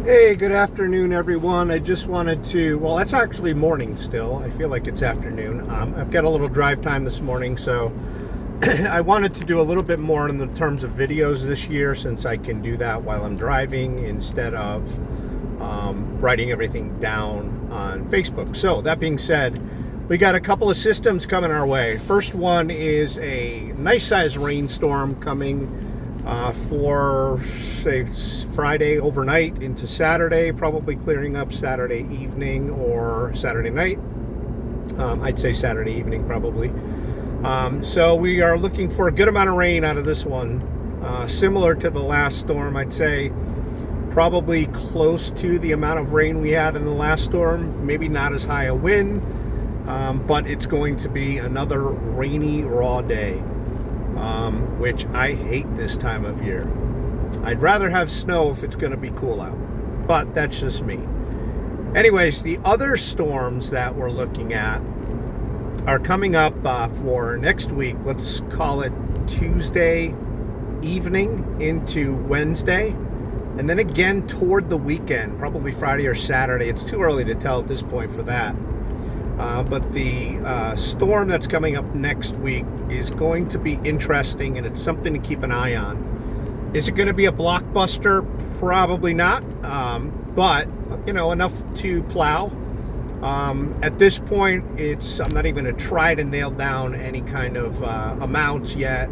Hey, good afternoon, everyone. I just wanted to, well, it's actually morning still. I feel like it's afternoon. I've got a little drive time this morning, so I wanted to do a little bit more in the terms of videos this year since I can do that while I'm driving instead of writing everything down on Facebook. So that being said, we got a couple of systems coming our way. First one is a nice size rainstorm coming for, say, Friday overnight into Saturday, probably clearing up Saturday evening or Saturday night. I'd say Saturday evening probably. So we are looking for a good amount of rain out of this one. Similar to the last storm, I'd say probably close to the amount of rain we had in the last storm. Maybe not as high a wind, but it's going to be another rainy, raw day. Which I hate this time of year. I'd rather have snow if it's going to be cool out, but that's just me. Anyways, the other storms that we're looking at are coming up for next week. Let's call it Tuesday evening into Wednesday, and then again toward the weekend, probably Friday or Saturday. It's too early to tell at this point for that. But the storm that's coming up next week is going to be interesting, and it's something to keep an eye on. Is it going to be a blockbuster? Probably not, but you know, enough to plow. At this point, I'm not even going to try to nail down any kind of amounts yet,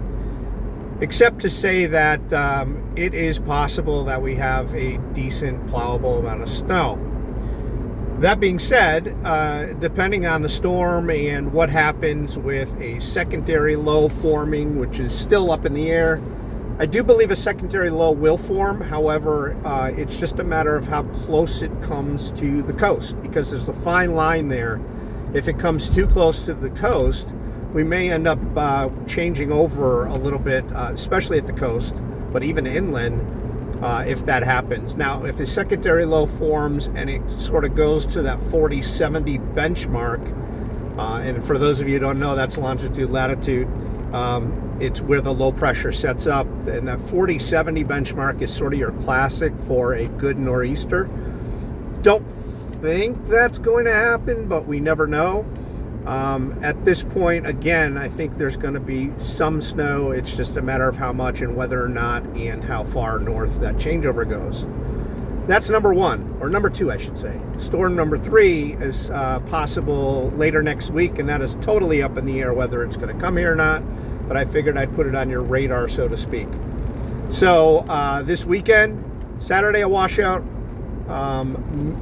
except to say that it is possible that we have a decent plowable amount of snow. That being said, depending on the storm and what happens with a secondary low forming, which is still up in the air, I do believe a secondary low will form. However, it's just a matter of how close it comes to the coast, because there's a fine line there. If it comes too close to the coast, we may end up changing over a little bit, especially at the coast, but even inland. If that happens. Now, if a secondary low forms and it sort of goes to that 40-70 benchmark, and for those of you who don't know, that's longitude, latitude, it's where the low pressure sets up, and that 40-70 benchmark is sort of your classic for a good nor'easter. Don't think that's going to happen, but we never know. At this point, again, I think there's going to be some snow. It's just a matter of how much and whether or not and how far north that changeover goes. That's number one, or number two, I should say. Storm number three is possible later next week, and that is totally up in the air whether it's going to come here or not, but I figured I'd put it on your radar, so to speak. So this weekend, Saturday a washout,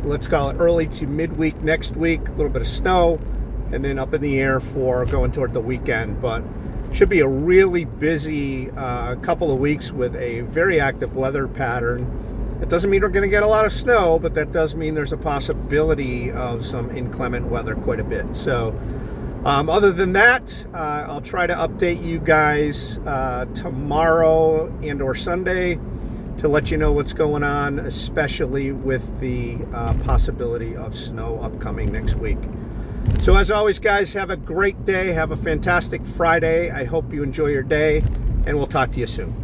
let's call it early to midweek next week, a little bit of snow, and then up in the air for going toward the weekend. But should be a really busy couple of weeks with a very active weather pattern. It doesn't mean we're going to get a lot of snow, but that does mean there's a possibility of some inclement weather quite a bit. So other than that, I'll try to update you guys tomorrow and or Sunday to let you know what's going on, especially with the possibility of snow upcoming next week. So as always, guys, have a great day. Have a fantastic Friday. I hope you enjoy your day, and we'll talk to you soon.